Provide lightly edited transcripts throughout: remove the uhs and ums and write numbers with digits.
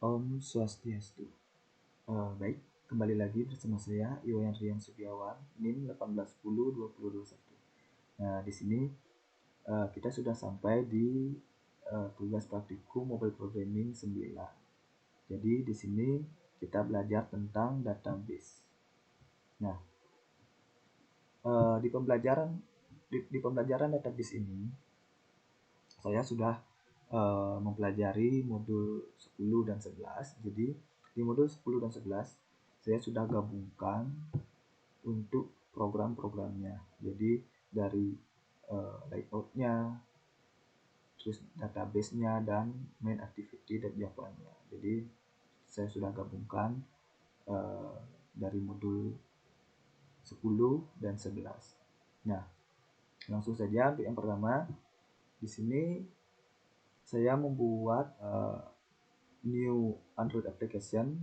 Om Swastiastu. Baik, kembali lagi bersama saya Iwan Rian Sugiawan, NIM 18102021. Nah, di sini kita sudah sampai di tugas praktikum Mobile Programming 9. Jadi di sini kita belajar tentang database. Nah, di pembelajaran database ini saya sudah mempelajari modul 10 dan 11. Jadi di modul 10 dan 11 saya sudah gabungkan untuk program-programnya. Jadi dari layoutnya, terus database-nya, dan main activity dan Java-nya. Jadi saya sudah gabungkan dari modul 10 dan 11. Nah, langsung saja untuk yang pertama. Di sini saya membuat new Android application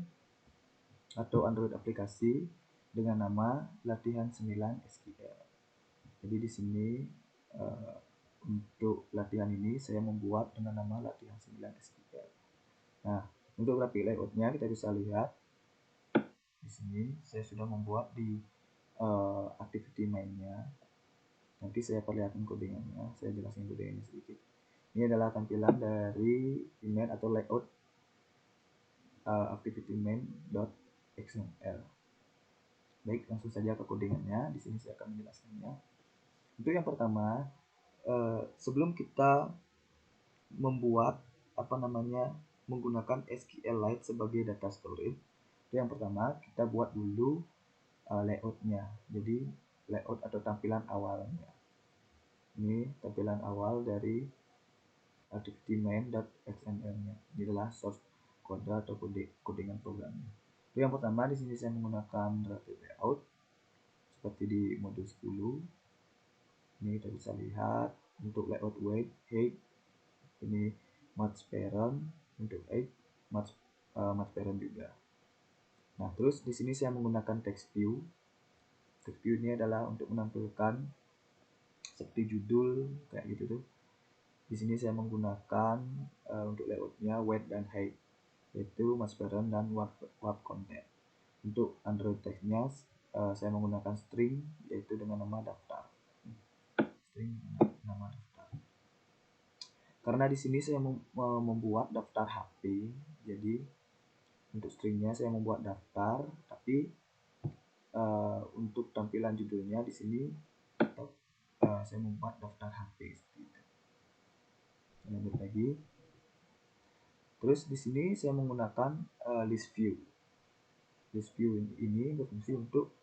atau Android aplikasi dengan nama latihan 9 SQL. Jadi di sini untuk latihan ini saya membuat dengan nama latihan 9 SQL. Nah, untuk grafik layoutnya kita bisa lihat di sini saya sudah membuat di activity mainnya. Nanti saya perlihatkan codingannya, saya jelaskan codingannya sedikit. Ini adalah tampilan dari email atau layout activity main.xml. Baik, langsung saja ke codingannya. Di sini saya akan menjelaskannya. Untuk yang pertama, sebelum kita membuat menggunakan SQLite sebagai data storage, itu yang pertama kita buat dulu layoutnya. Jadi layout atau tampilan awalnya. Ini tampilan awal dari activity main.xml-nya. Ini adalah source kode atau codingan programnya. Itu yang pertama, di sini saya menggunakan graphic layout seperti di modul 10. Ini kita bisa lihat untuk layout weight, height, ini match parent, untuk height match parent juga. Nah, terus di sini saya menggunakan text view. Text view ini adalah untuk menampilkan seperti judul kayak gitu tuh. Di sini saya menggunakan untuk layoutnya weight dan height, yaitu match parent dan warp content. Untuk Android text-nya saya menggunakan string, yaitu dengan nama daftar. String dengan nama daftar. Karena di sini saya membuat daftar HP, jadi untuk stringnya saya membuat daftar, tapi untuk tampilan judulnya di sini saya membuat daftar HP. Lanjut lagi. Terus di sini saya menggunakan list view. List view ini berfungsi untuk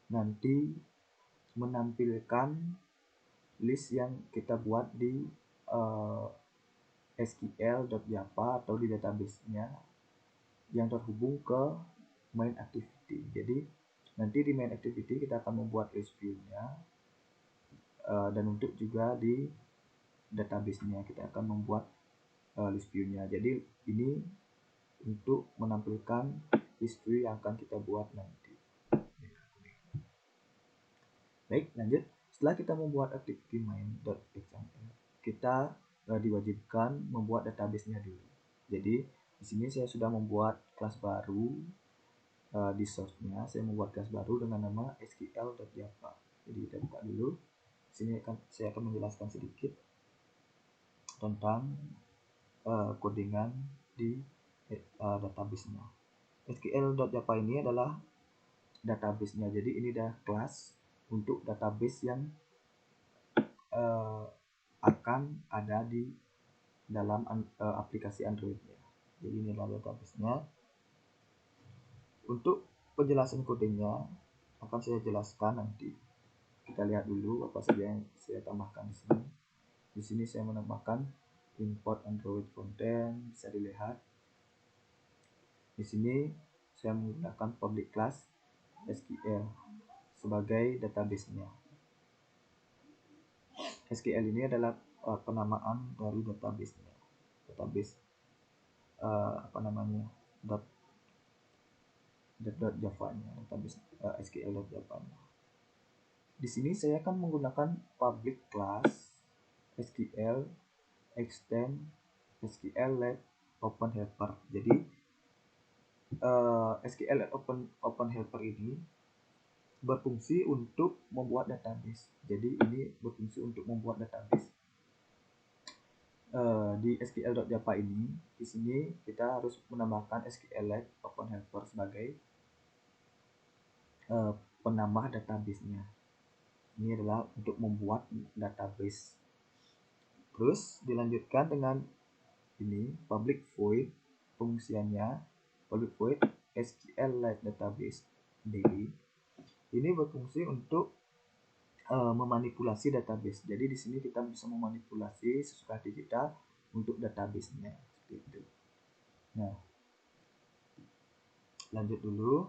nanti menampilkan list yang kita buat di SQL.java atau di database-nya yang terhubung ke main activity. Jadi nanti di main activity kita akan membuat list view-nya, dan untuk juga di database-nya kita akan membuat list view-nya. Jadi ini untuk menampilkan list view yang akan kita buat nanti. Baik, lanjut. Setelah kita membuat activity main.xml, kita diwajibkan membuat database-nya dulu. Jadi di sini saya sudah membuat kelas baru di source-nya. Saya membuat kelas baru dengan nama sql.java. Jadi kita buka dulu. Di sini saya akan menjelaskan sedikit tentang codingan di database-nya. SQL.java ini adalah database-nya. Jadi ini adalah kelas untuk database yang akan ada di dalam aplikasi Android-nya. Jadi ini adalah database-nya. Untuk penjelasan kodenya akan saya jelaskan nanti. Kita lihat dulu apa saja yang saya tambahkan di sini. Di sini saya menambahkan import Android content, bisa dilihat. Di sini saya menggunakan public class SQL sebagai database-nya. SQL ini adalah penamaan dari database-nya. Database .java-nya, database SQL.java-nya. Di sini saya akan menggunakan public class SQL extend SQL lab Open Helper. Jadi SQL Open Helper ini berfungsi untuk membuat database. Jadi ini berfungsi untuk membuat database. Di SQL.java ini, di sini kita harus menambahkan SQLite Open Helper sebagai penambah database-nya. Ini adalah untuk membuat database. Terus dilanjutkan dengan ini public void, fungsinya public void SQLite database DB. Ini berfungsi untuk memanipulasi database. Jadi di sini kita bisa memanipulasi sesuka hati kita untuk database-nya seperti itu. Nah, lanjut dulu.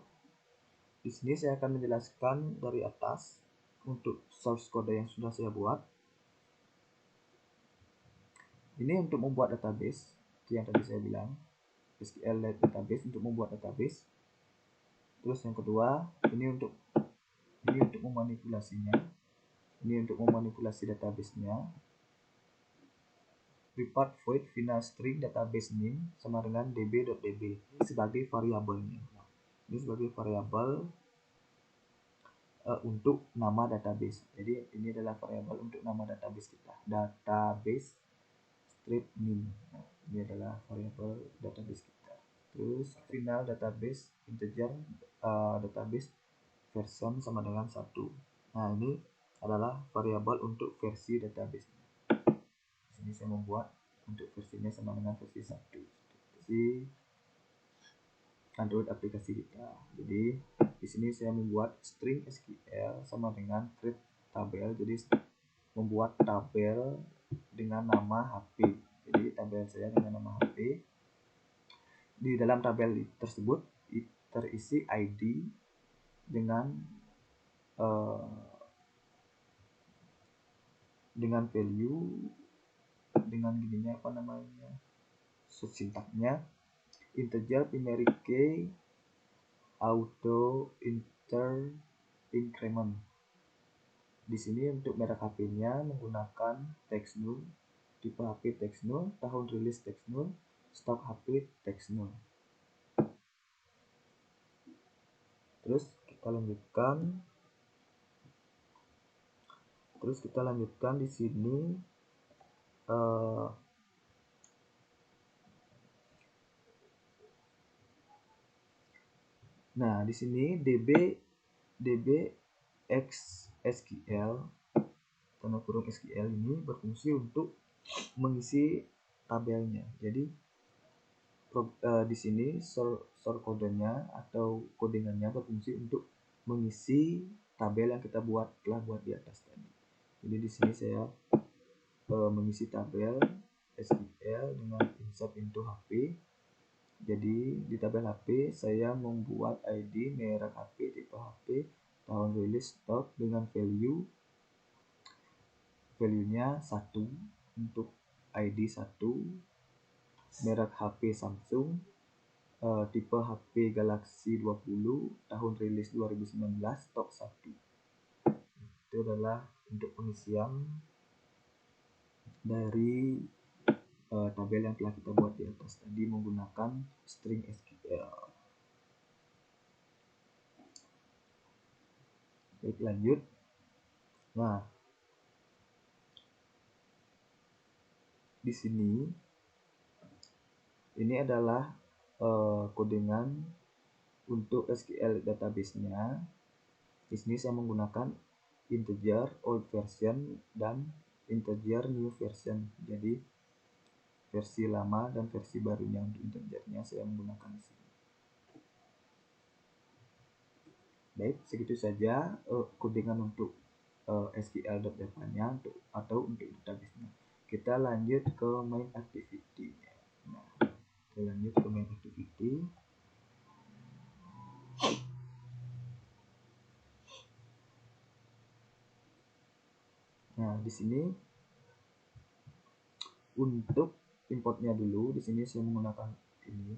Di sini saya akan menjelaskan dari atas untuk source code yang sudah saya buat. Ini untuk membuat database, itu yang tadi saya bilang, SQLite database untuk membuat database. Terus yang kedua, ini untuk memanipulasinya. Ini untuk memanipulasi database-nya. Report void final string database name sama dengan db.db. Ini sebagai variabelnya. Ini sebagai variabel untuk nama database. Jadi ini adalah variabel untuk nama database kita. Database strip name. Nah, ini adalah variabel database kita. Terus final database integer database version sama dengan 1. Nah, ini adalah variabel untuk versi database. Di sini saya membuat untuk versinya sama dengan versi 1. Versi Android aplikasi kita. Jadi di sini saya membuat string SQL sama dengan create tabel. Jadi membuat tabel dengan nama HP. Jadi tabel saya dengan nama HP. Di dalam tabel tersebut terisi ID dengan value dengan gininya apa namanya sintaknya integer primary key auto increment. Di sini untuk merek HP-nya menggunakan text null, tipe HP text null, tahun rilis text null, stok HP text null. Terus kita lanjutkan di sini nah di sini db x SQL tanda kurung SQL ini berfungsi untuk mengisi tabelnya. Jadi di sini source kodenya atau codingannya berfungsi untuk mengisi tabel yang kita telah buat di atas tadi. Jadi di sini saya mengisi tabel SQL dengan insert into HP. Jadi di tabel HP saya membuat ID, merek HP, tipe HP, tahun rilis, stok dengan value-nya 1 untuk ID 1, merek HP Samsung, tipe HP Galaxy 20, tahun rilis 2019, stok 1. Itu adalah untuk pengisian dari tabel yang telah kita buat di atas tadi menggunakan string SQL. Baik, lanjut. Nah, di sini ini adalah codingan untuk SQL database-nya. Di sini saya menggunakan integer old version dan integer new version. Jadi versi lama dan versi barunya untuk integernya saya menggunakan di sini. Baik, segitu saja codingan untuk SQL.java-nya atau untuk database-nya. Kita lanjut ke main activity-nya. Nah, kita lanjut ke main activity. Nah, di sini untuk importnya dulu, di sini saya menggunakan ini.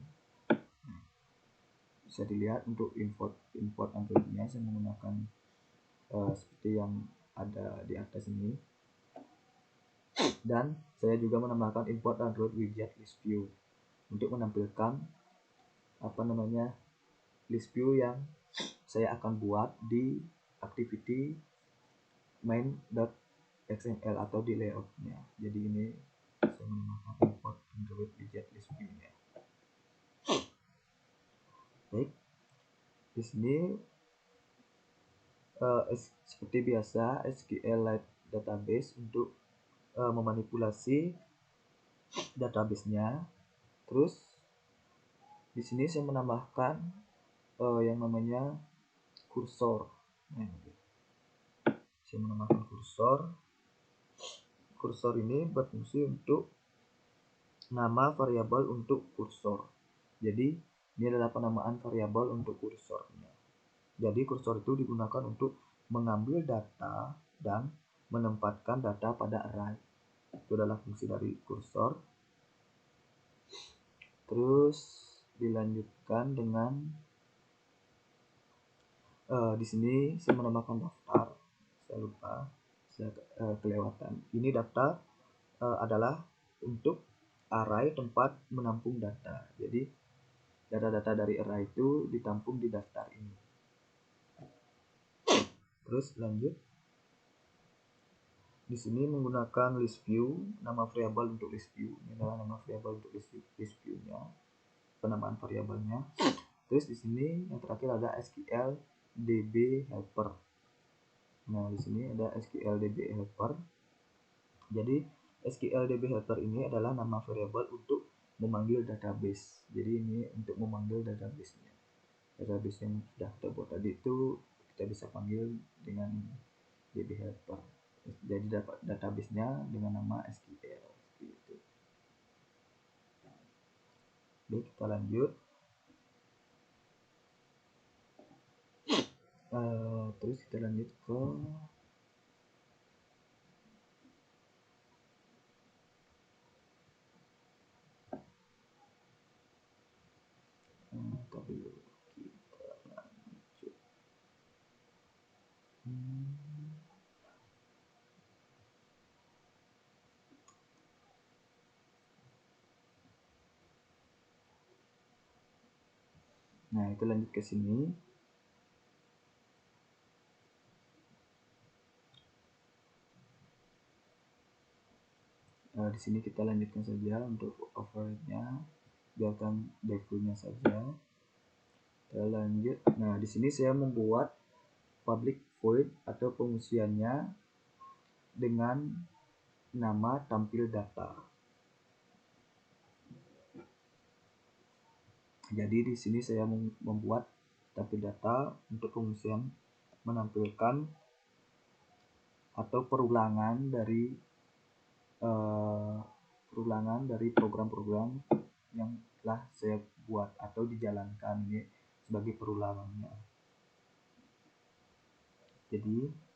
Bisa dilihat untuk import Android-nya saya menggunakan seperti yang ada di atas ini. Dan saya juga menambahkan import Android widget list view untuk menampilkan list view yang saya akan buat di activity main.xml atau di layoutnya. Jadi ini saya menambahkan import Android widget list view-nya. Baik, di sini seperti biasa SQLite database untuk memanipulasi database-nya. Terus di sini saya menambahkan yang namanya kursor. Saya menambahkan kursor. Kursor ini berfungsi untuk nama variabel untuk kursor. Jadi ini adalah penamaan variabel untuk kursornya. Jadi kursor itu digunakan untuk mengambil data dan menempatkan data pada array. Itu adalah fungsi dari kursor. Terus dilanjutkan dengan di sini saya menambahkan daftar. Saya lupa, saya kelewatan. Ini daftar adalah untuk array tempat menampung data. Jadi data-data dari array itu ditampung di daftar ini. Terus lanjut. Di sini menggunakan list view, nama variabel untuk list view. Ini adalah nama variabel untuk list view-nya, penamaan variabelnya. Terus di sini yang terakhir ada SQL DB helper. Nah, di sini ada SQL DB helper. Jadi SQL DB helper ini adalah nama variabel untuk memanggil database. Jadi ini untuk memanggil database-nya. Database yang sudah kita buat tadi itu kita bisa panggil dengan DB helper. Jadi database-nya dengan nama SQL gitu. Baik, kita lanjut. Terus kita lanjut ke Nah, itu lanjut ke sini. Di sini kita lanjutkan saja untuk override-nya, biarkan default-nya saja. Kita lanjut. Nah, di sini saya membuat public void atau pengisiannya dengan nama tampil data. Jadi di sini saya membuat tampil data untuk pengisian menampilkan atau perulangan dari program-program yang telah saya buat atau dijalankan, ini sebagai perulangannya. Jadi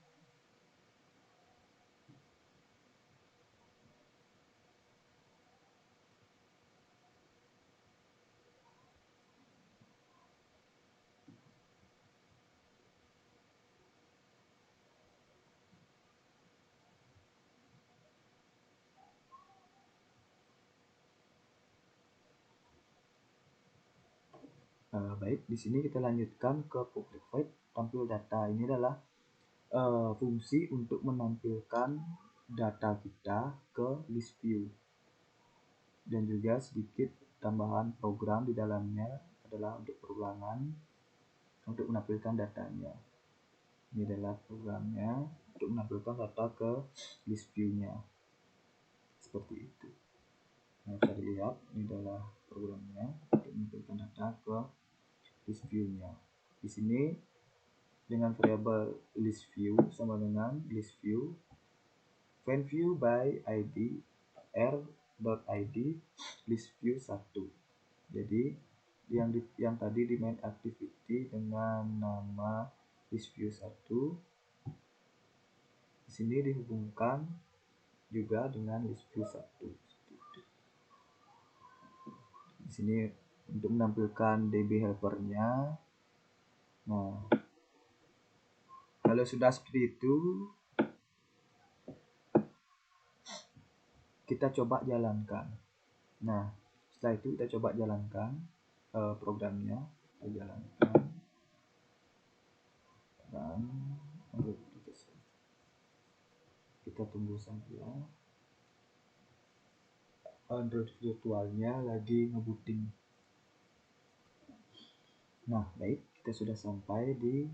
baik, di sini kita lanjutkan ke public void tampil data. Ini adalah fungsi untuk menampilkan data kita ke list view, dan juga sedikit tambahan program di dalamnya adalah untuk perulangan untuk menampilkan datanya. Ini adalah programnya untuk menampilkan data ke list view-nya seperti itu. Nah, bisa dilihat ini adalah programnya untuk menampilkan data ke list view-nya. Di sini dengan variabel list view sama dengan list view find view by id r.id list view 1. Jadi yang tadi di main activity dengan nama list view 1 di sini dihubungkan juga dengan list view 1. Di sini untuk menampilkan DB helper-nya. Nah, kalau sudah seperti itu, kita coba jalankan. Nah, Setelah itu kita coba jalankan programnya, kita jalankan dan kita tunggu saja. Android virtualnya lagi ngebooting. Nah, baik, kita sudah sampai di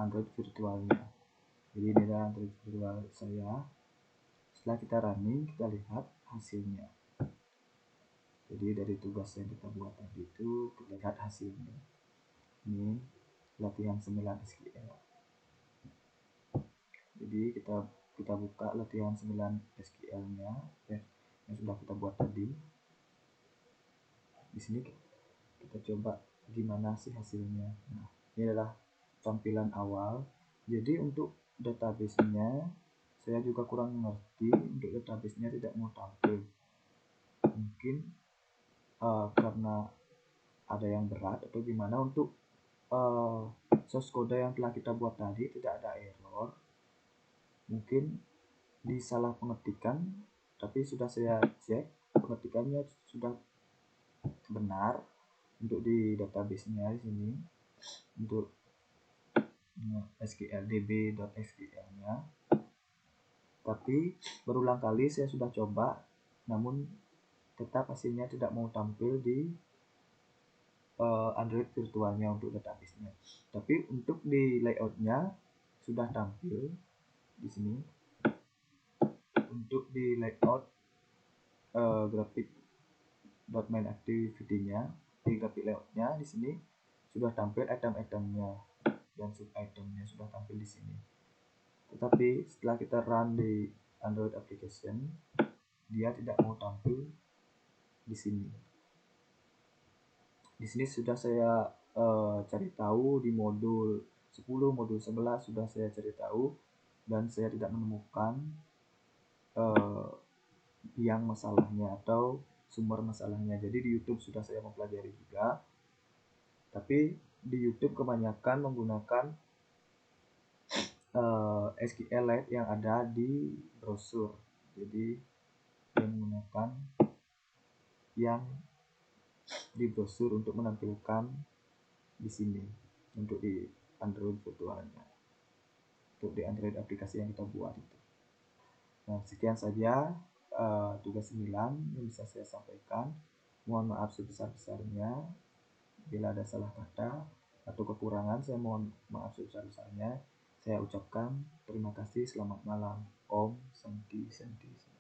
Android virtualnya. Jadi ini adalah Android virtual saya. Setelah kita running, kita lihat hasilnya. Jadi dari tugas yang kita buat tadi itu kita lihat hasilnya. Ini latihan 9 SQL. Jadi kita buka latihan 9 SQL-nya yang sudah kita buat tadi. Di sini kita coba gimana sih hasilnya. Nah, ini adalah tampilan awal. Jadi untuk database-nya saya juga kurang mengerti, untuk database-nya tidak mau tampil. Mungkin karena ada yang berat atau gimana. Untuk source code yang telah kita buat tadi tidak ada error. Mungkin disalah pengetikan, tapi sudah saya cek pengetikannya sudah benar untuk di database-nya di sini untuk SQL db.sql-nya. Tapi berulang kali saya sudah coba, namun tetap hasilnya tidak mau tampil di Android virtualnya untuk database-nya. Tapi untuk di layout-nya sudah tampil di sini. Untuk di layout grafik.main activity-nya, di grafik layout-nya di sini sudah tampil item-itemnya dan sub-itemnya sudah tampil di sini. Tetapi setelah kita run di Android application, dia tidak mau tampil di sini. Di sini sudah saya cari tahu di modul 10, modul 11 sudah saya cari tahu dan saya tidak menemukan yang masalahnya atau sumber masalahnya. Jadi di YouTube sudah saya mempelajari juga, tapi di YouTube kebanyakan menggunakan SQLite yang ada di browser. Jadi saya menggunakan yang di browser untuk menampilkan di sini untuk di Android virtualnya, untuk di Android aplikasi yang kita buat itu. Nah, sekian saja tugas 9 yang bisa saya sampaikan. Mohon maaf sebesar-besarnya bila ada salah kata atau kekurangan. Saya mohon maaf sebesar-besarnya. Saya ucapkan terima kasih. Selamat malam. Om Santi Santi.